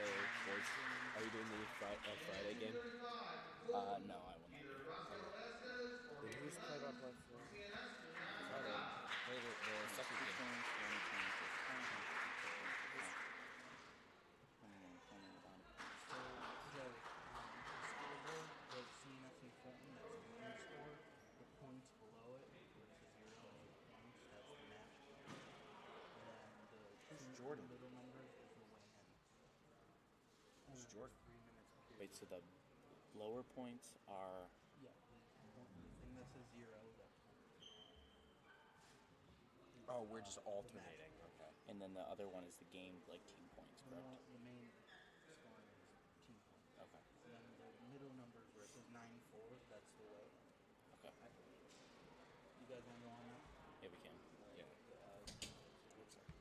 Friday boys? Are you doing the Friday game? No, I will not be. Then who's played on Friday? Play the second game. CNS and Fulton, that's the winning score. The points below it, which is 0 and 8 points, that's the match point. And then the two Jordan? middle numbers is the win-in. Who's Jordan? 3 minutes period. Wait, so the lower points are... Yeah, the thing that says 0, that's Oh, we're just alternating. Okay. And then the other one is the game, like, team points, correct? the main scoring is team points. Okay. And then the middle numbers where it says 9-4, that's the way. Okay. You guys want to go on that? Yeah, we can. Yeah. One second.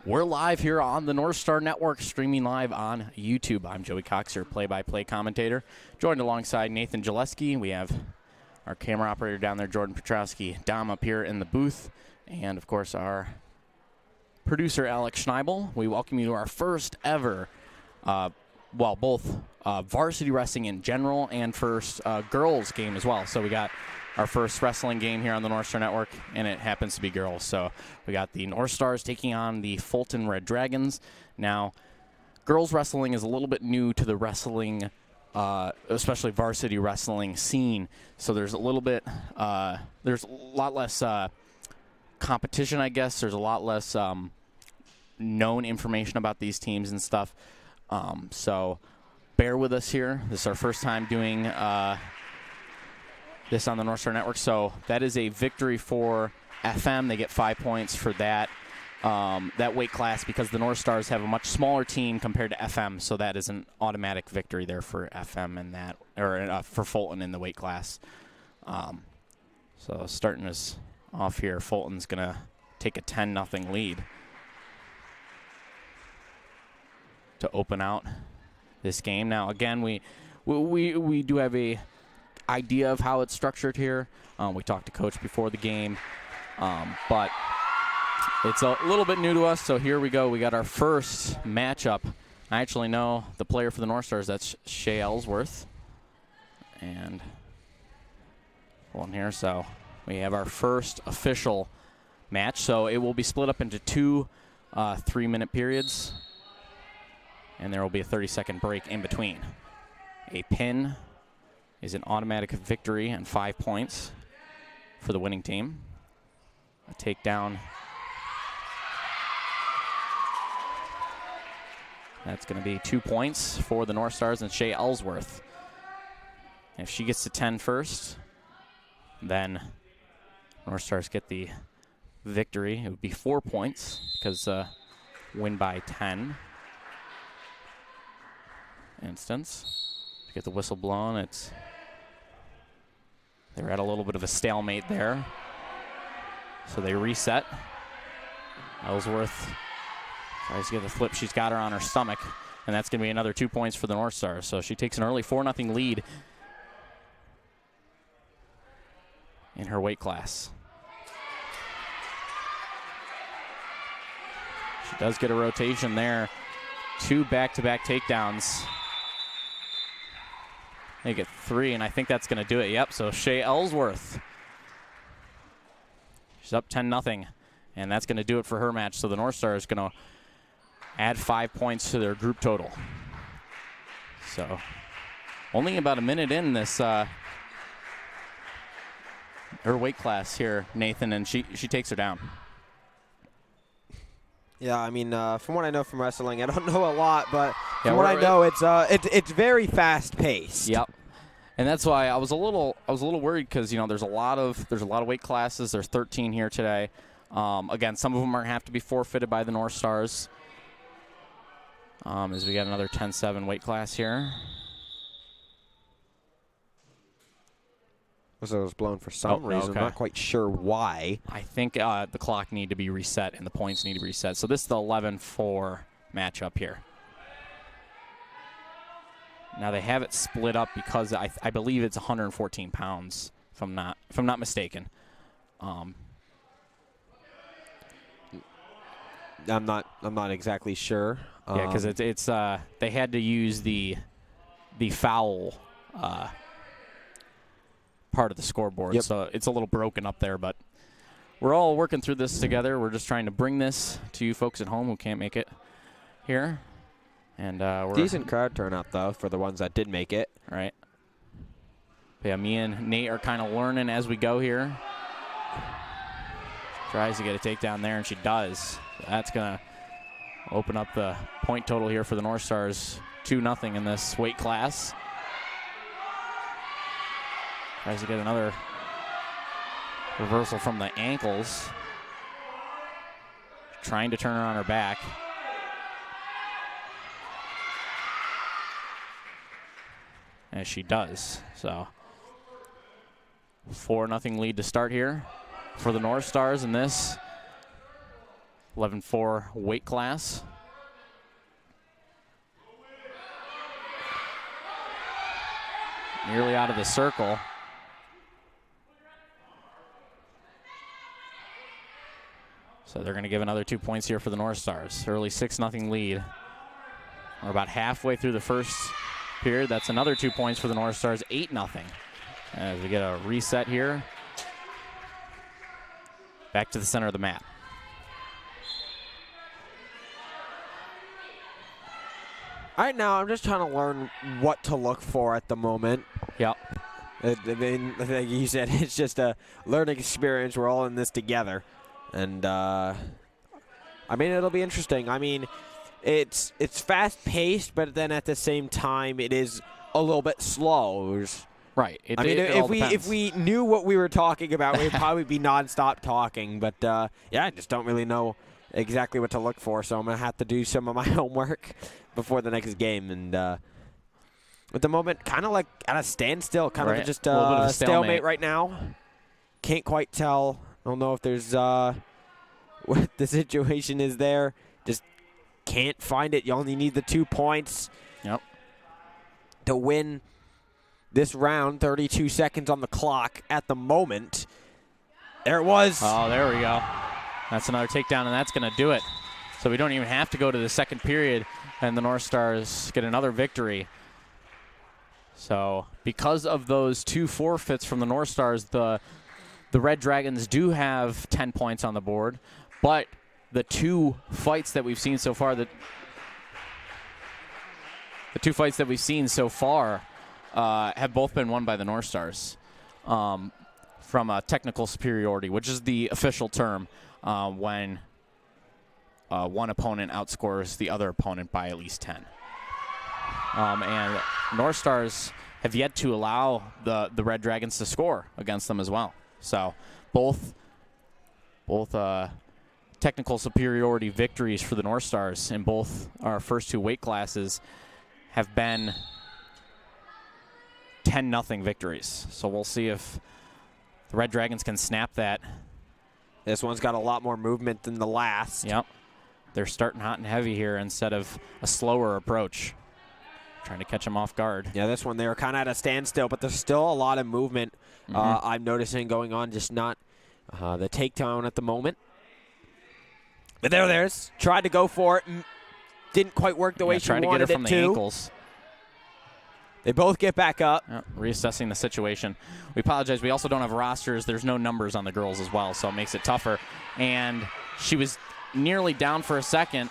We're live here on the Northstar Network, streaming live on YouTube. I'm Joey Cox, your play-by-play commentator, joined alongside Nathan Gelewski. We have our camera operator down there, Jordan Petrowski, Dom up here in the booth, and, of course, our producer, Alex Schneible. We welcome you to our first ever, both varsity wrestling in general and first girls game as well. So we got our first wrestling game here on the Northstar Network, and it happens to be girls. So we got the Northstars taking on the Fulton Red Dragons. Now, girls wrestling is a little bit new to the wrestling, especially varsity wrestling scene. So there's a little bit, there's a lot less competition, I guess. There's a lot less known information about these teams and stuff. So bear with us here. This is our first time doing this on the Northstar Network. So that is a victory for FM. They get 5 points for that weight class because the Northstars have a much smaller team compared to FM. So that is an automatic victory there for FM and that, or for Fulton in the weight class. So starting us off here, Fulton's gonna take a 10-0 lead to open out this game. Now again, we do have a idea of how it's structured here. We talked to Coach before the game, but it's a little bit new to us, so here we go. We got our first matchup. I actually know the player for the Northstars. That's Shay Ellsworth. And one here, so we have our first official match. So it will be split up into two 3-minute periods, and there will be a 30-second break in between. A pin is an automatic victory and 5 points for the winning team. A takedown, that's going to be 2 points for the Northstars and Shay Ellsworth. If she gets to 10 first, then Northstars get the victory. It would be 4 points because win by 10 instance. To get the whistle blown, they're at a little bit of a stalemate there. So they reset. Ellsworth tries to get the flip. She's got her on her stomach, and that's going to be another 2 points for the Northstars. So she takes an early 4-0 lead in her weight class. She does get a rotation there. 2 back-to-back takedowns. They get 3, and I think that's going to do it. Yep, so Shay Ellsworth. She's up 10-0, and that's going to do it for her match. So the Northstar is going to add 5 points to their group total. So only about a minute in this her weight class here, Nathan, and she takes her down. Yeah, I mean, from what I know from wrestling, I don't know a lot, but from what I know, it's very fast paced. Yep, and that's why I was a little worried because there's a lot of weight classes. There's 13 here today. Again, some of them are gonna have to be forfeited by the Northstars. As we got another 10-7 weight class here. whistle was blown for some reason. Okay. I'm not quite sure why. I think the clock need to be reset and the points need to be reset. So this is the 11-4 matchup here. Now they have it split up because I believe it's 114 pounds, if I'm not mistaken. I'm not exactly sure. Yeah, because it's they had to use the foul part of the scoreboard, so it's a little broken up there. But we're all working through this together. We're just trying to bring this to you folks at home who can't make it here. And we're decent crowd turnout though for the ones that did make it. Right. But yeah, me and Nate are kind of learning as we go here. Tries to get a takedown there, and she does. That's gonna open up the point total here for the North Stars, 2-0 in this weight class. Tries to get another reversal from the ankles. Trying to turn her on her back. As she does. So 4-0 lead to start here for the North Stars in this 11-4 weight class. Nearly out of the circle. So they're going to give another 2 points here for the North Stars. Early 6-0 lead. We're about halfway through the first period. That's another 2 points for the North Stars, 8-0. As we get a reset here. Back to the center of the mat. All right, now I'm just trying to learn what to look for at the moment. Yep. I mean, like you said, it's just a learning experience. We're all in this together. And, I mean, it'll be interesting. I mean, it's fast-paced, but then at the same time, it is a little bit slow. Right. If we knew what we were talking about, we'd probably be nonstop talking. But, yeah, I just don't really know exactly what to look for, so I'm going to have to do some of my homework before the next game. And at the moment, kind of like at a standstill, kind of just a stalemate right now. Can't quite tell. I don't know if there's what the situation is there. Just can't find it. You only need the 2 points to win this round. 32 seconds on the clock at the moment. There it was. Oh, there we go. That's another takedown, and that's going to do it. So we don't even have to go to the second period, and the North Stars get another victory. So because of those 2 forfeits from the North Stars, the Red Dragons do have 10 points on the board, but the 2 fights that we've seen so far, the 2 fights that we've seen so far have both been won by the North Stars from a technical superiority, which is the official term when one opponent outscores the other opponent by at least 10. And North Stars have yet to allow the Red Dragons to score against them as well. So both technical superiority victories for the North Stars in both our first 2 weight classes have been 10-0 victories. So we'll see if the Red Dragons can snap that. This one's got a lot more movement than the last. Yep. They're starting hot and heavy here instead of a slower approach. Trying to catch them off guard. Yeah, this one they were kind of at a standstill, but there's still a lot of movement I'm noticing going on, just not the takedown at the moment. But there it is. Tried to go for it. Didn't quite work the way she wanted it to. Trying to get her from the ankles. They both get back up. Reassessing the situation. We apologize. We also don't have rosters. There's no numbers on the girls as well, so it makes it tougher. And she was nearly down for a second.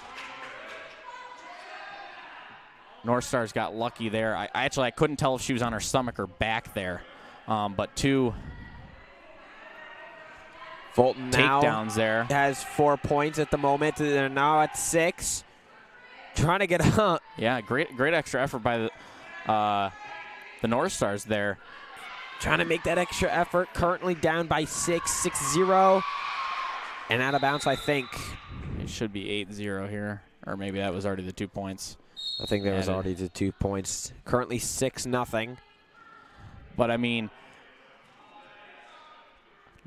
North Stars got lucky there. I couldn't tell if she was on her stomach or back there. But 2 Fulton takedowns there. Has 4 points at the moment. They're now at 6. Trying to get up. Yeah, great extra effort by the North Stars there. Trying to make that extra effort. Currently down by 6-0. And out of bounds, I think. It should be 8-0 here. Or maybe that was already the 2 points. I think there was already the 2 points. Currently 6-0. But, I mean,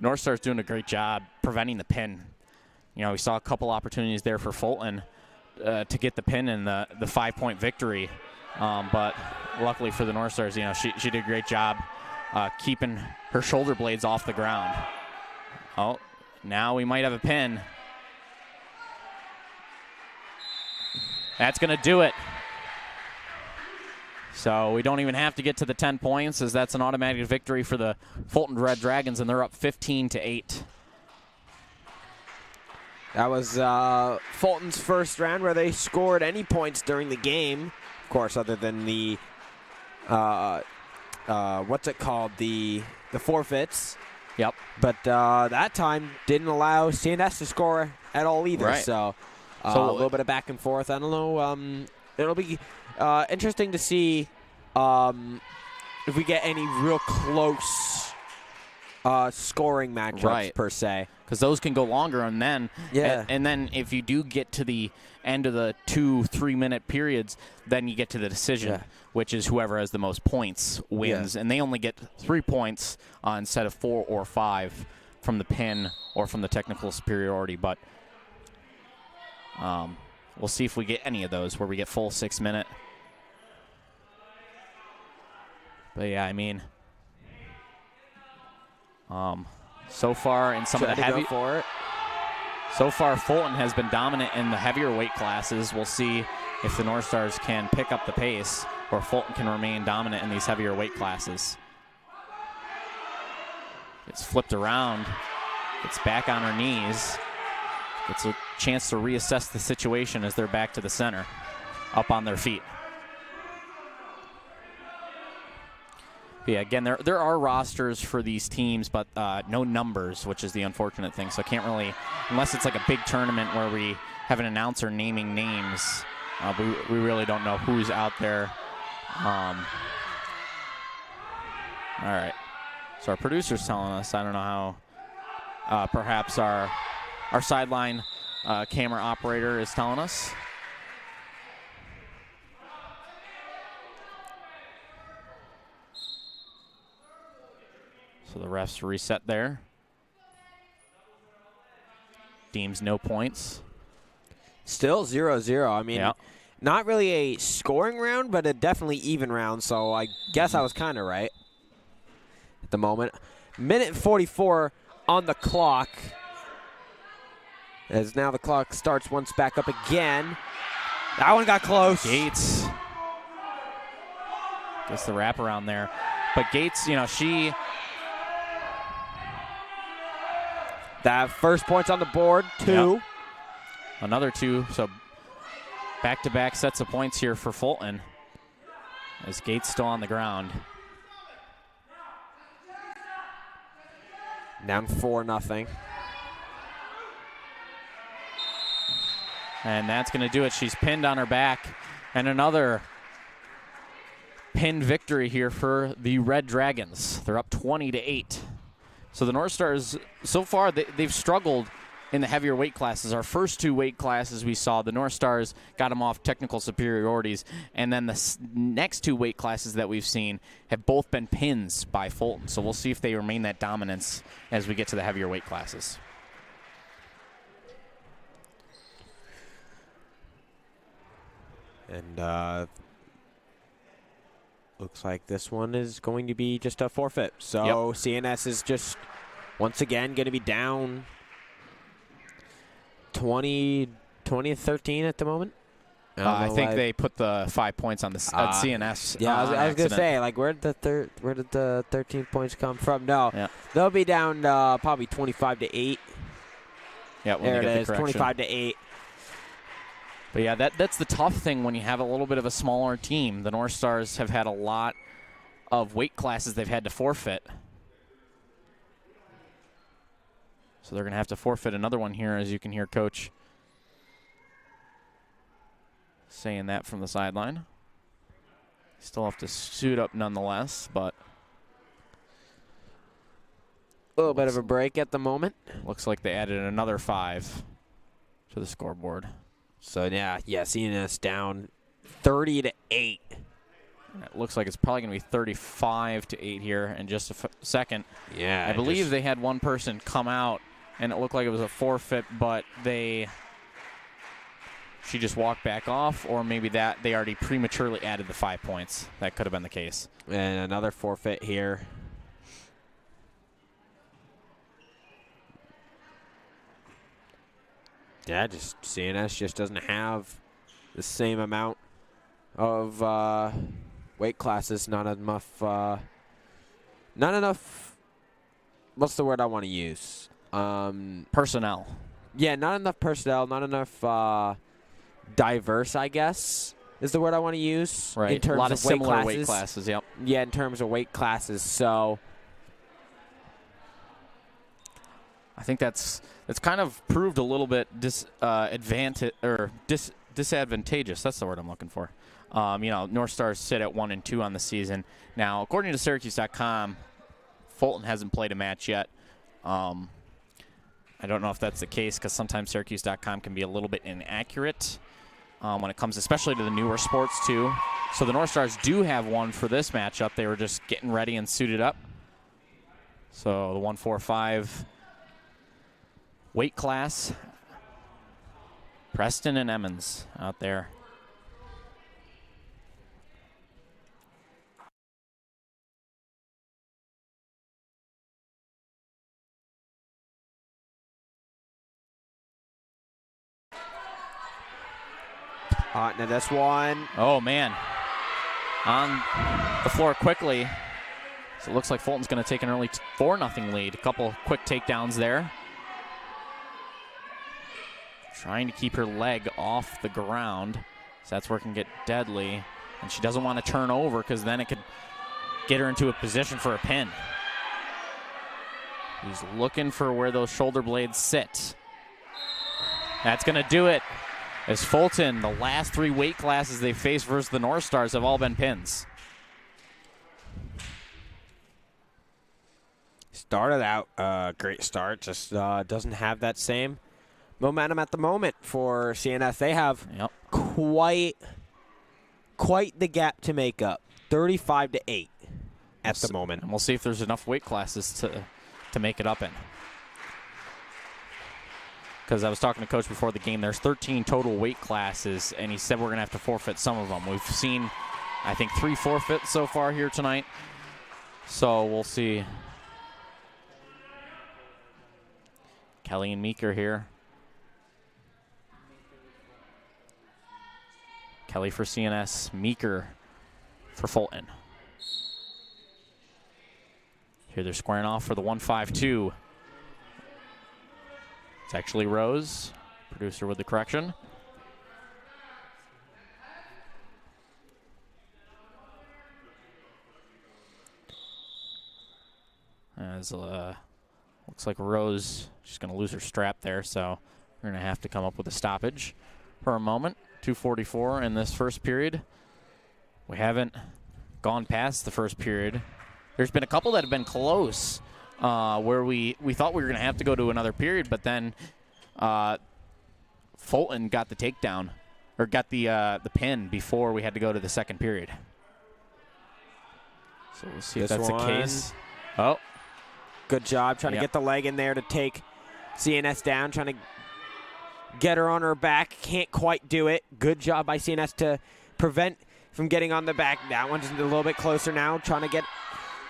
Northstar's doing a great job preventing the pin. You know, we saw a couple opportunities there for Fulton to get the pin and the 5-point victory. But luckily for the Northstars, you know, she did a great job keeping her shoulder blades off the ground. Oh, now we might have a pin. That's going to do it. So we don't even have to get to the 10 points, as that's an automatic victory for the Fulton Red Dragons, and they're up 15-8. That was Fulton's first round where they scored any points during the game. Of course, other than the, what's it called, the forfeits. Yep. But that time didn't allow CNS to score at all either. Right. So a little bit of back and forth. I don't know. It'll be interesting to see if we get any real close scoring matchups per se. Because those can go longer, and then and then if you do get to the end of the 2-3 minute periods, then you get to the decision, which is whoever has the most points wins, and they only get 3 points instead of 4 or 5 from the pin or from the technical superiority. But we'll see if we get any of those where we get full 6 minute. But yeah, I mean, so far in some of the heavy, so far Fulton has been dominant in the heavier weight classes. We'll see if the Northstars can pick up the pace, or Fulton can remain dominant in these heavier weight classes. It's flipped around. It's back on her knees. It's a chance to reassess the situation as they're back to the center, up on their feet. But yeah, again, there are rosters for these teams, but no numbers, which is the unfortunate thing. So I can't really, unless it's like a big tournament where we have an announcer naming names, we really don't know who's out there. All right. So our producer's telling us, I don't know how, perhaps our sideline camera operator is telling us. So the refs reset there. Deems no points. Still 0-0. I mean, not really a scoring round, but a definitely even round. So I guess I was kind of right at the moment. Minute 44 on the clock. As now the clock starts once back up again. That one got close. Gates gets the wraparound there. But Gates, you know, she... That first point's on the board, 2. Yep. Another 2, so back-to-back sets of points here for Fulton as Gates still on the ground. Down 4-0. And that's going to do it. She's pinned on her back. And another pin victory here for the Red Dragons. They're up 20-8. So the Northstars, so far, they've struggled in the heavier weight classes. Our first 2 weight classes we saw, the Northstars got them off technical superiorities. And then the next 2 weight classes that we've seen have both been pins by Fulton. So we'll see if they remain that dominance as we get to the heavier weight classes. And looks like this one is going to be just a forfeit. So CNS is just, once again, going to be down 20-13 at the moment. I think they put the 5 points on the CNS. Yeah, I was going to say, like, where did the 13 points come from? No, they'll be down probably 25-8. Yeah, there it is, 25-8. But yeah, that's the tough thing when you have a little bit of a smaller team. The Northstars have had a lot of weight classes they've had to forfeit. So they're going to have to forfeit another one here, as you can hear Coach saying that from the sideline. Still have to suit up nonetheless, but a little bit of a break at the moment. Looks like they added another 5 to the scoreboard. So, yeah, CNS down 30-8. It looks like it's probably going to be 35-8 here in just a second. Yeah. I believe they had one person come out, and it looked like it was a forfeit, but she just walked back off, or maybe that they already prematurely added the 5 points. That could have been the case. And another forfeit here. Yeah, just CNS just doesn't have the same amount of weight classes. Not enough. What's the word I want to use? Personnel. Yeah, not enough personnel. Not enough diverse, I guess, is the word I want to use. Right. In terms a lot of similar weight weight classes. Yep. Yeah, in terms of weight classes. So I think that's kind of proved a little bit disadvantageous. That's the word I'm looking for. Northstars sit at 1-2 on the season. Now, according to Syracuse.com, Fulton hasn't played a match yet. I don't know if that's the case because sometimes Syracuse.com can be a little bit inaccurate when it comes especially to the newer sports too. So the Northstars do have one for this matchup. They were just getting ready and suited up. So the 145 weight class, Preston and Emmons out there. now this one. Oh, man. On the floor quickly. So it looks like Fulton's going to take an early 4-0 lead. A couple quick takedowns there. Trying to keep her leg off the ground. So that's where it can get deadly. And she doesn't want to turn over because then it could get her into a position for a pin. He's looking for where those shoulder blades sit. That's going to do it. As Fulton, the last 3 weight classes they faced versus the North Stars have all been pins. Started out great start, just doesn't have that same momentum at the moment for CNS. They have quite the gap to make up, 35-8 at the moment. And we'll see if there's enough weight classes to make it up in. Because I was talking to Coach before the game, there's 13 total weight classes, and he said we're going to have to forfeit some of them. We've seen, I think, 3 forfeits so far here tonight. So we'll see. Kelly and Meeker here. Kelly for CNS, Meeker for Fulton. Here they're squaring off for the 1-5-2. It's actually Rose, producer with the correction. As looks like Rose, she's going to lose her strap there, so we're going to have to come up with a stoppage for a moment. 2:44 in this first period. We haven't gone past the first period. There's been a couple that have been close. Where we thought we were going to have to go to another period, but then Fulton got the takedown, or got the pin before we had to go to the second period. So we'll see if that's the case. Oh. Good job trying to get the leg in there to take CNS down, trying to get her on her back. Can't quite do it. Good job by CNS to prevent from getting on the back. That one's a little bit closer now, trying to get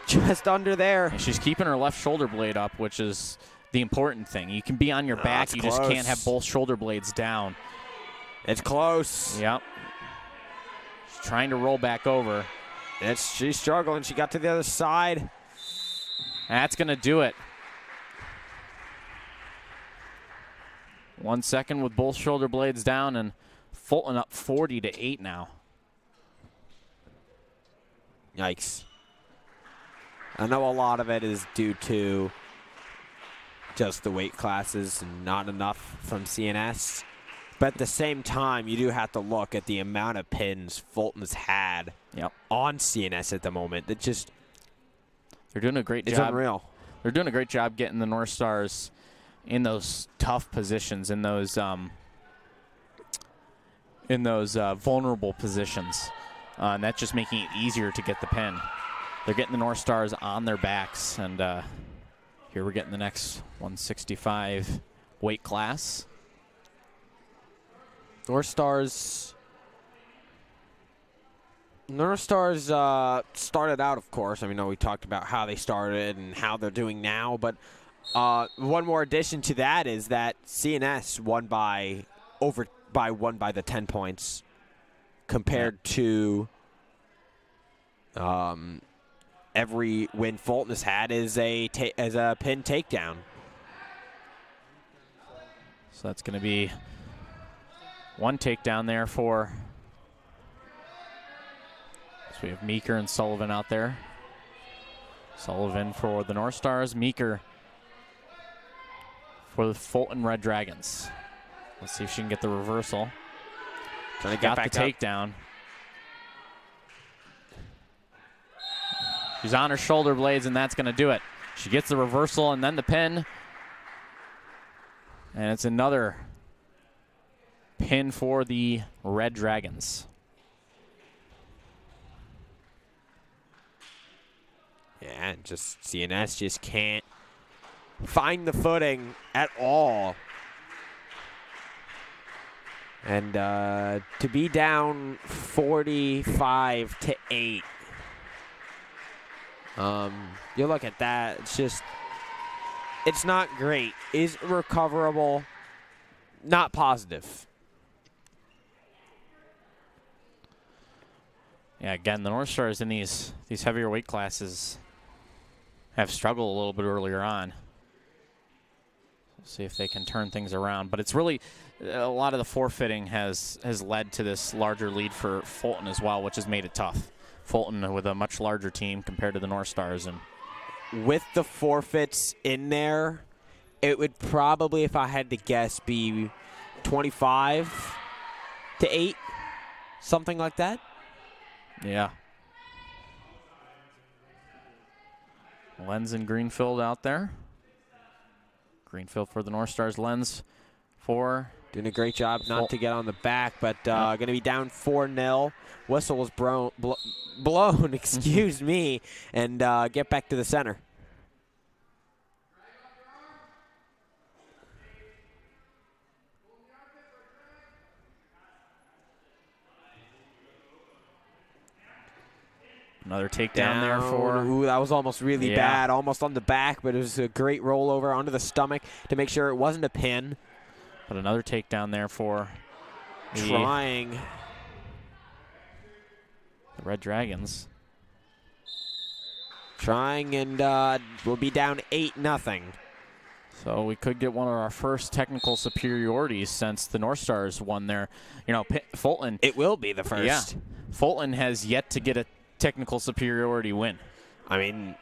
just under there. And she's keeping her left shoulder blade up, which is the important thing. You can be on your back. You just can't have both shoulder blades down. It's close. Yep. She's trying to roll back over. She's struggling. She got to the other side. That's going to do it. 1 second with both shoulder blades down, and Fulton up 40-8 now. Yikes. I know a lot of it is due to just the weight classes and not enough from CNS. But at the same time, you do have to look at the amount of pins Fulton's had on CNS at the moment. That just... They're doing a great job. It's unreal. They're doing a great job getting the North Stars in those tough positions, in those vulnerable positions. and that's just making it easier to get the pin. They're getting the North Stars on their backs, and here we're getting the next 165 weight class. North Stars started out, of course. I mean, we talked about how they started and how they're doing now, but one more addition to that is that CNS won by the 10 points compared to every win Fulton has had is a pin takedown. So that's going to be one takedown there for. So we have Meeker and Sullivan out there. Sullivan for the North Stars, Meeker for the Fulton Red Dragons. Let's see if she can get the reversal. Trying to get Got the takedown. She's on her shoulder blades, and that's going to do it. She gets the reversal and then the pin. And it's another pin for the Red Dragons. Yeah, and just CNS just can't find the footing at all. And to be down 45-8. You look at that, it's not great. Is it recoverable? Not positive. Yeah, again, the North Stars in these heavier weight classes have struggled a little bit earlier on. We'll see if they can turn things around. But it's really, a lot of the forfeiting has led to this larger lead for Fulton as well, which has made it tough. Fulton with a much larger team compared to the North Stars. And with the forfeits in there, it would probably, if I had to guess, be 25-8, something like that. Yeah. Lenz and Greenfield out there. Greenfield for the North Stars. Lenz for. Doing a great job not to get on the back, but going to be down 4-0. Whistle was blown, excuse me, and get back to the center. Another takedown there for. Ooh, that was almost really bad. Almost on the back, but it was a great rollover onto the stomach to make sure it wasn't a pin. But another takedown there for. Trying. The Red Dragons. Trying, and we'll be down 8-0. So we could get one of our first technical superiorities since the North Stars won their, Fulton. It will be the first. Yeah. Fulton has yet to get a technical superiority win. I mean,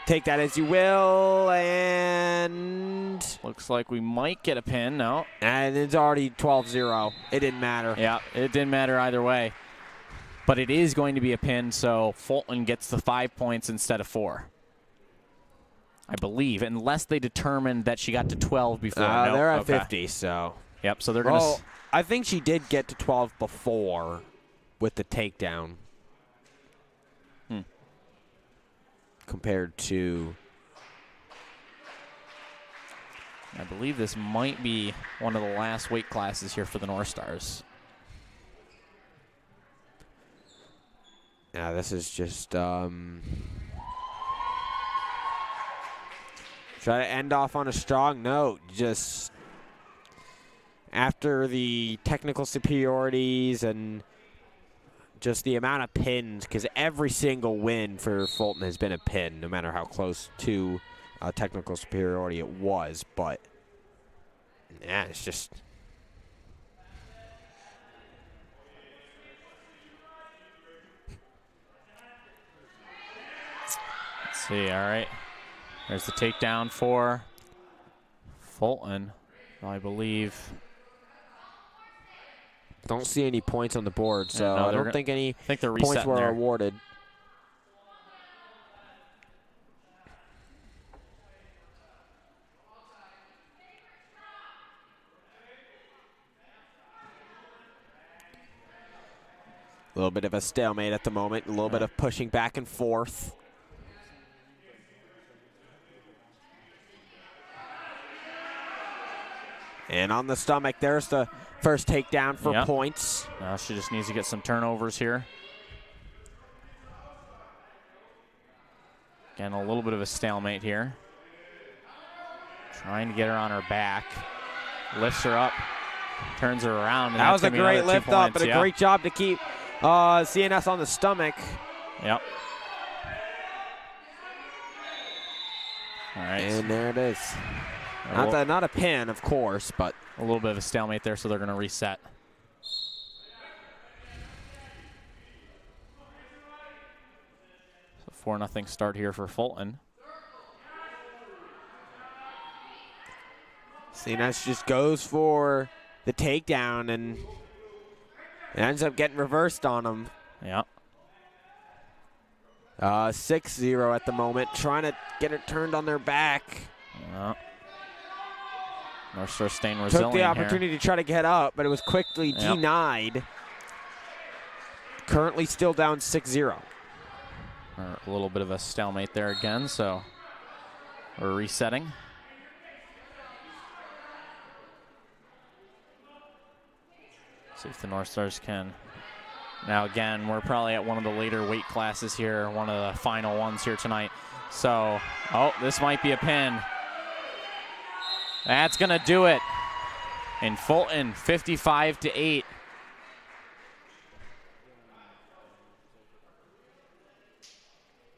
take that as you will, and looks like we might get a pin. No. And it's already 12-0. It didn't matter. Yeah, it didn't matter either way. But it is going to be a pin, so Fulton gets the 5 points instead of 4. I believe, unless they determined that she got to 12 before. No, they're at 50, so. Yep, so they're going to. I think she did get to 12 before with the takedown. Compared to. I believe this might be one of the last weight classes here for the North Stars. Yeah, this is just try to end off on a strong note. Just after the technical superiorities and just the amount of pins, because every single win for Fulton has been a pin, no matter how close to technical superiority it was. But yeah, it's just. Let's see, all right. There's the takedown for Fulton, I believe. Don't see any points on the board, so yeah, no, I don't think any they're points were there. awarded. A little bit of a stalemate at the moment. A little bit of pushing back and forth. And on the stomach, there's the first takedown for points. She just needs to get some turnovers here. Again, a little bit of a stalemate here. Trying to get her on her back. Lifts her up, turns her around. And that was a great lift up, but a great job to keep CNS on the stomach. Yep. All right. And there it is. Not a pin, of course, but a little bit of a stalemate there, so they're going to reset. So 4-0 start here for Fulton. CNS just goes for the takedown and it ends up getting reversed on him. Yeah. 6-0 at the moment, trying to get it turned on their back. Yeah. Northstar staying resilient. Took the opportunity to try to get up, but it was quickly denied. Currently still down 6-0. A little bit of a stalemate there again, so we're resetting. See if the Northstars can. Now again, we're probably at one of the later weight classes here, one of the final ones here tonight. So, this might be a pin. That's gonna do it. In Fulton, 55-8.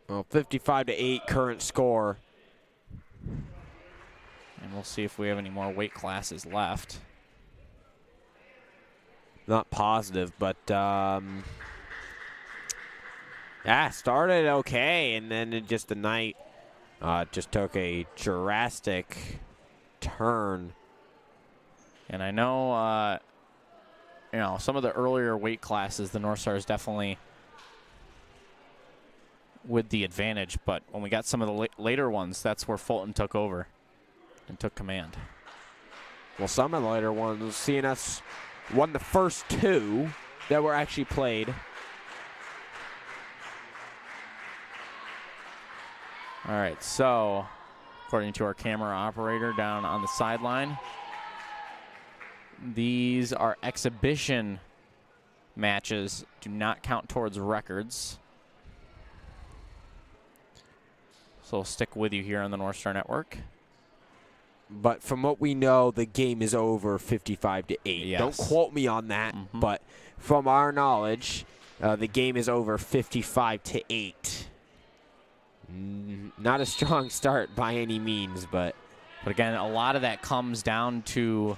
Well, 55-8 current score. And we'll see if we have any more weight classes left. Not positive, but started okay, and then the night just took a drastic turn. And I know, some of the earlier weight classes, the Northstars definitely with the advantage, but when we got some of the later ones, that's where Fulton took over and took command. Well, some of the later ones, CNS won the first two that were actually played. All right, so according to our camera operator down on the sideline, these are exhibition matches, do not count towards records. So we'll stick with you here on the Northstar Network. But from what we know, the game is over 55-8. Yes. Don't quote me on that, but from our knowledge, the game is over 55-8. Not a strong start by any means, but again, a lot of that comes down to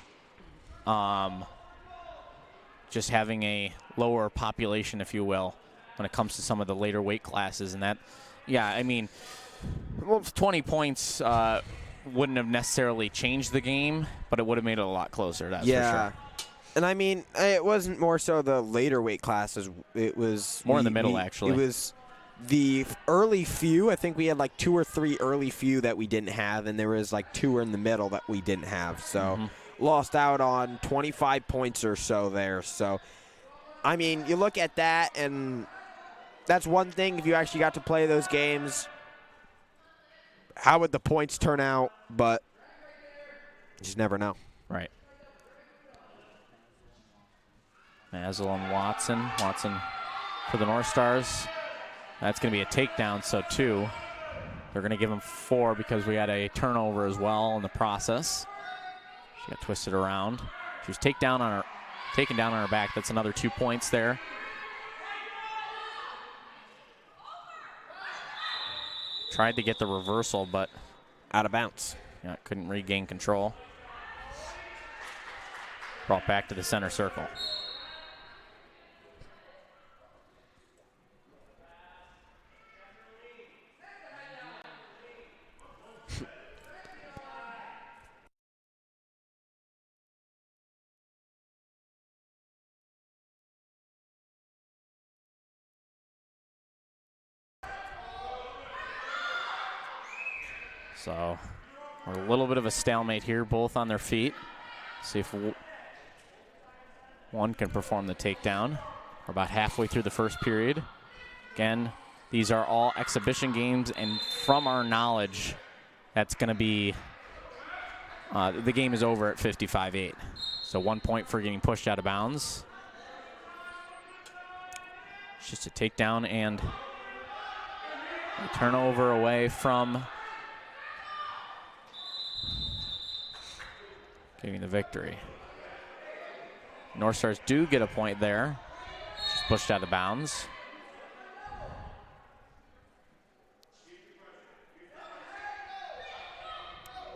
just having a lower population, if you will, when it comes to some of the later weight classes. And that, I mean, 20 points wouldn't have necessarily changed the game, but it would have made it a lot closer, that's for sure. And I mean, it wasn't more so the later weight classes. It was more in the middle, actually. It was the early few. I think we had like 2 or 3 early few that we didn't have, and there was like 2 in the middle that we didn't have. So lost out on 25 points or so there. So, I mean, you look at that, and that's one thing if you actually got to play those games. How would the points turn out? But you just never know. Right. Mazel and Watson. Watson for the Northstars. That's going to be a takedown, so 2. They're going to give him 4 because we had a turnover as well in the process. She got twisted around. She was taken down on her back. That's another 2 points there. Tried to get the reversal, but out of bounds. Yeah, couldn't regain control. Brought back to the center circle. So we're a little bit of a stalemate here, both on their feet. See if one can perform the takedown. We're about halfway through the first period. Again, these are all exhibition games, and from our knowledge, that's going to be, the game is over at 55-8. So 1 point for getting pushed out of bounds. It's just a takedown and a turnover away from getting the victory. North Stars do get a point there. Just pushed out of bounds.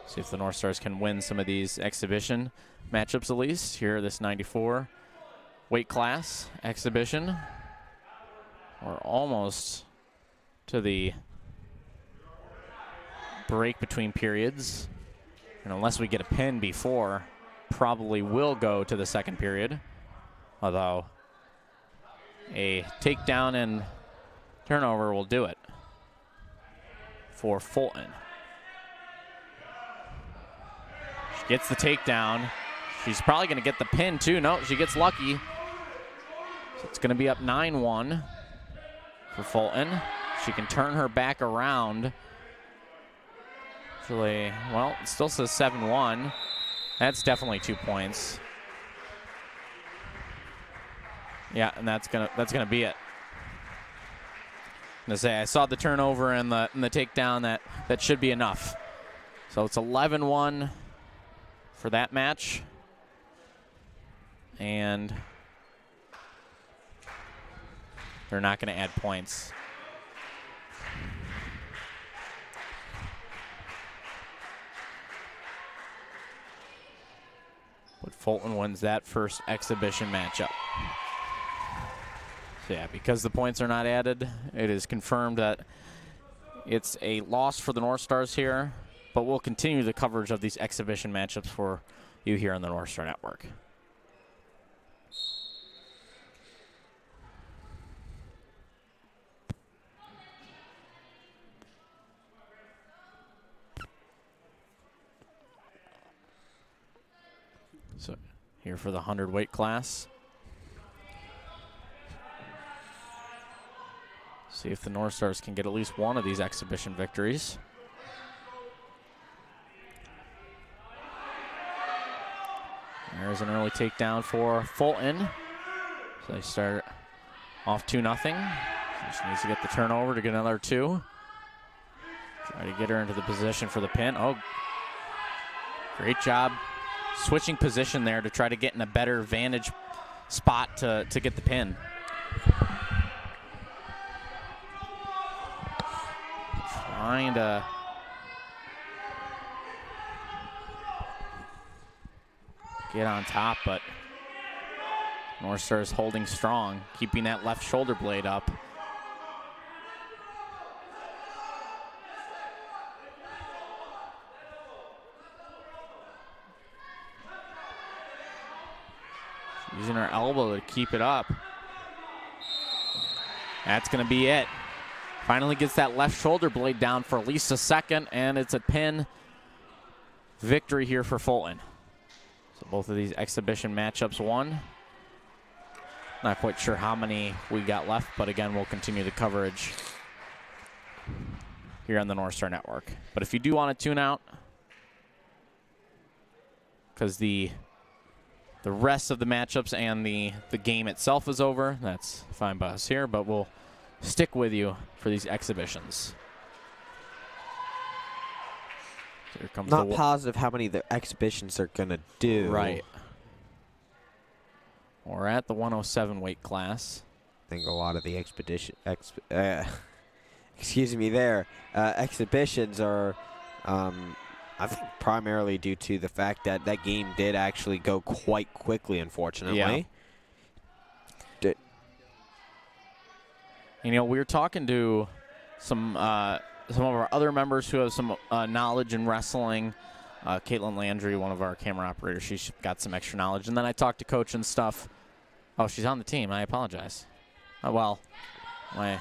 See if the North Stars can win some of these exhibition matchups at least. Here, this 94 weight class exhibition. We're almost to the break between periods. And unless we get a pin before, probably will go to the second period. Although a takedown and turnover will do it for Fulton. She gets the takedown. She's probably going to get the pin too. No, she gets lucky. So it's going to be up 9-1 for Fulton. She can turn her back around. Actually, well, it still says 7-1. That's definitely 2 points. Yeah, and that's gonna be it. I'm gonna say I saw the turnover and the takedown. That should be enough. So it's 11-1 for that match, and they're not going to add points. But Fulton wins that first exhibition matchup. So yeah, because the points are not added, it is confirmed that it's a loss for the North Stars here, but we'll continue the coverage of these exhibition matchups for you here on the Northstar Network. So here for the 100 weight class. See if the North Stars can get at least one of these exhibition victories. There's an early takedown for Fulton. So they start off 2-0. Just needs to get the turnover to get another 2. Try to get her into the position for the pin. Oh, great job switching position there to try to get in a better vantage spot to get the pin. Trying to get on top, but North Star is holding strong, keeping that left shoulder blade up. Using her elbow to keep it up. That's going to be it. Finally gets that left shoulder blade down for at least a second, and it's a pin victory here for Fulton. So both of these exhibition matchups won. Not quite sure how many we got left, but again, we'll continue the coverage here on the Northstar Network. But if you do want to tune out, because the rest of the matchups and the game itself is over, that's fine by us here, but we'll stick with you for these exhibitions. So here comes Not positive how many the exhibitions are going to do. Right. We're at the 107 weight class. I think a lot of the exhibitions are, I think, primarily due to the fact that that game did actually go quite quickly, unfortunately. Yeah. You know, we were talking to some of our other members who have some knowledge in wrestling. Caitlin Landry, one of our camera operators, she's got some extra knowledge. And then I talked to coach and stuff. Oh, she's on the team. I apologize. Oh, well, I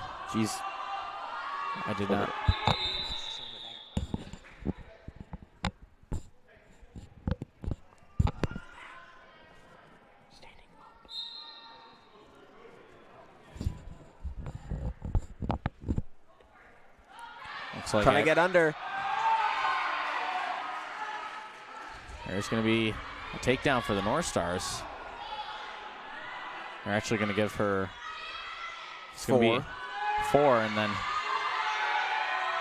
did not. looks like Trying it. to get under. There's going to be a takedown for the North Stars. They're actually going to give her 4, and then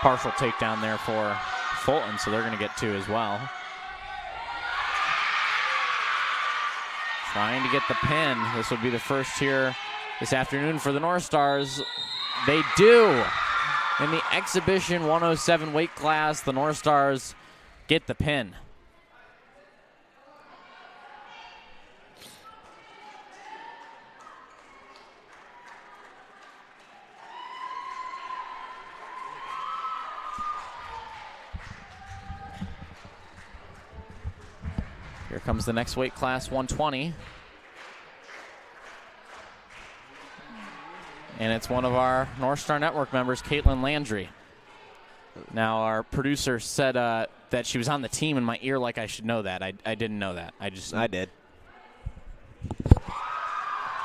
partial takedown there for Fulton, so they're going to get 2 as well. Trying to get the pin. This would be the first here this afternoon for the North Stars. They do. In the exhibition 107 weight class, the North Stars get the pin. Here comes the next weight class, 120. And it's one of our Northstar Network members, Caitlin Landry. Now, our producer said that she was on the team in my ear like I should know that. I didn't know that. I did. I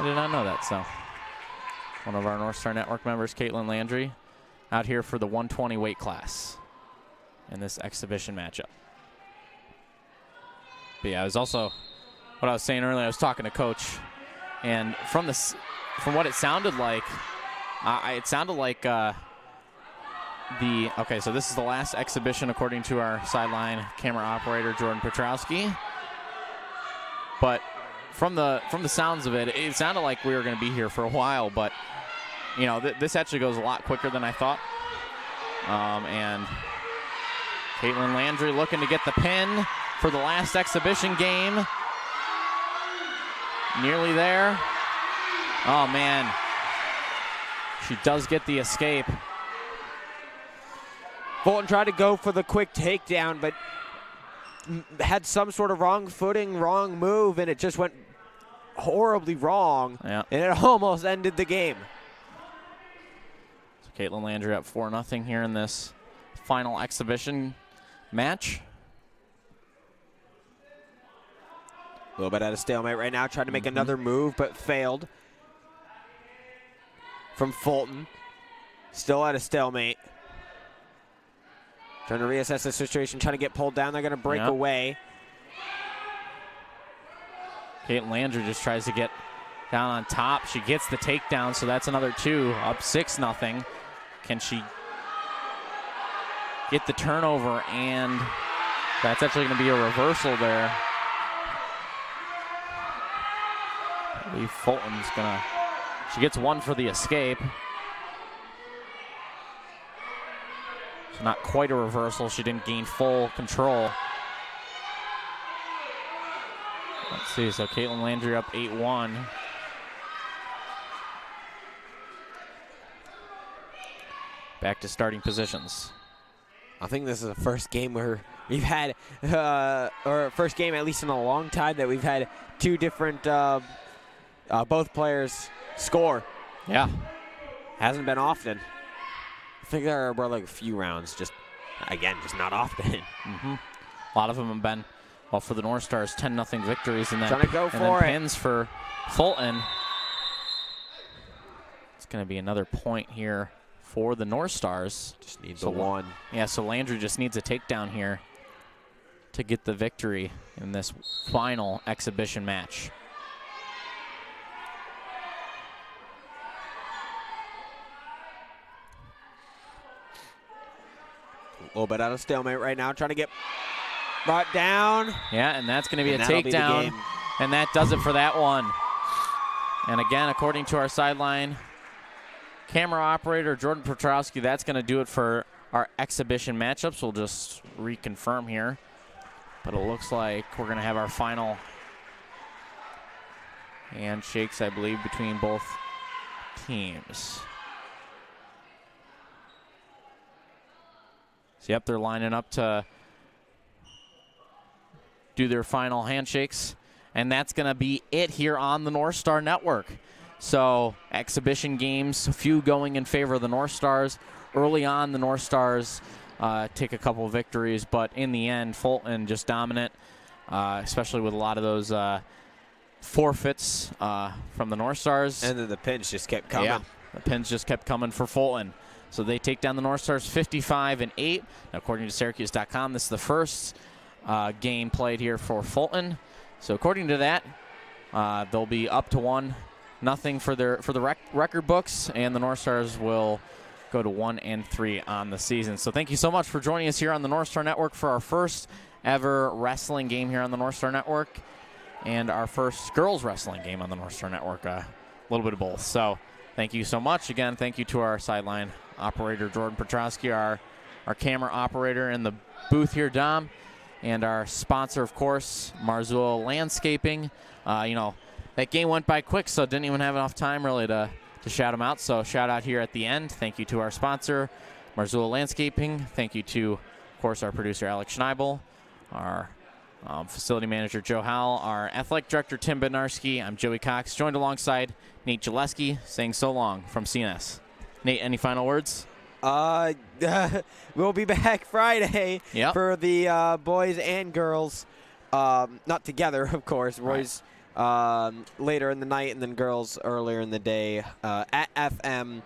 did not know that, so. One of our Northstar Network members, Caitlin Landry, out here for the 120 weight class in this exhibition matchup. But yeah, it was also what I was saying earlier. I was talking to Coach, and from what it sounded like, okay, so this is the last exhibition according to our sideline camera operator Jordan Petrowski. But from the sounds of it, it sounded like we were going to be here for a while. But you know, this actually goes a lot quicker than I thought. And Caitlin Landry looking to get the pin for the last exhibition game. Nearly there. Oh, man. She does get the escape. Fulton tried to go for the quick takedown, but had some sort of wrong footing, wrong move, and it just went horribly wrong. Yeah. And it almost ended the game. So Caitlin Landry up 4-0 here in this final exhibition match. A little bit at a stalemate right now, trying to make another move, but failed. From Fulton, still at a stalemate. Trying to reassess the situation, trying to get pulled down. They're going to break away. Caitlin Landry just tries to get down on top. She gets the takedown, so that's another 2, up 6-0. Can she get the turnover? And that's actually going to be a reversal there. I believe Fulton's gonna, she gets 1 for the escape. So not quite a reversal. She didn't gain full control. Let's see, so Caitlin Landry up 8-1. Back to starting positions. I think this is the first game where we've had, or first game at least in a long time that we've had 2 different, both players score. Yeah. Hasn't been often. I think there were like a few rounds, just not often. A lot of them have been, well, for the North Stars, 10-0 victories, and then, trying to go for it. Pins for Fulton. It's going to be another point here for the North Stars. Just needs a 1. Yeah, so Landry just needs a takedown here to get the victory in this final exhibition match. A little bit out of stalemate right now, trying to get brought down. Yeah, and that's going to be a takedown, and that does it for that one. And again, according to our sideline camera operator, Jordan Petrowski, that's going to do it for our exhibition matchups. We'll just reconfirm here. But it looks like we're going to have our final handshakes, I believe, between both teams. So, yep, they're lining up to do their final handshakes. And that's going to be it here on the Northstar Network. So, exhibition games, a few going in favor of the North Stars. Early on, the North Stars take a couple of victories, but in the end, Fulton just dominant, especially with a lot of those forfeits from the North Stars. And then the pins just kept coming. Yeah, the pins just kept coming for Fulton. So they take down the North Stars 55-8. Now, according to Syracuse.com, this is the first game played here for Fulton. So according to that, they'll be up to 1-0 for the record books, and the North Stars will go to 1-3 on the season. So thank you so much for joining us here on the Northstar Network for our first ever wrestling game here on the Northstar Network, and our first girls wrestling game on the Northstar Network. A little bit of both. So thank you so much. Again, thank you to our sideline operator, Jordan Petrowski, our camera operator in the booth here, Dom, and our sponsor, of course, Marzullo Landscaping. That game went by quick, so didn't even have enough time really to shout them out. So shout out here at the end. Thank you to our sponsor, Marzullo Landscaping. Thank you to, of course, our producer, Alex Schneible, our facility manager, Joe Howell, our athletic director, Tim Bednarski. I'm Joey Cox, joined alongside Nate Gelewski, saying so long from CNS. Nate, any final words? We'll be back Friday for the boys and girls. Not together, of course. Boys later in the night, and then girls earlier in the day at FM.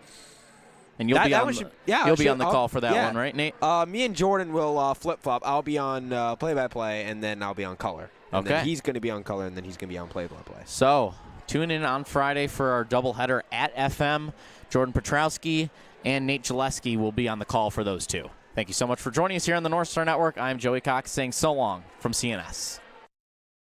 And you'll be on the call for that one, right, Nate? Me and Jordan will flip-flop. I'll be on play-by-play, and then I'll be on color. And then he's going to be on color, and then he's going to be on play-by-play. So tune in on Friday for our doubleheader at FM. Jordan Petrowski and Nate Gelewski will be on the call for those two. Thank you so much for joining us here on the Northstar Network. I'm Joey Cox saying so long from CNS.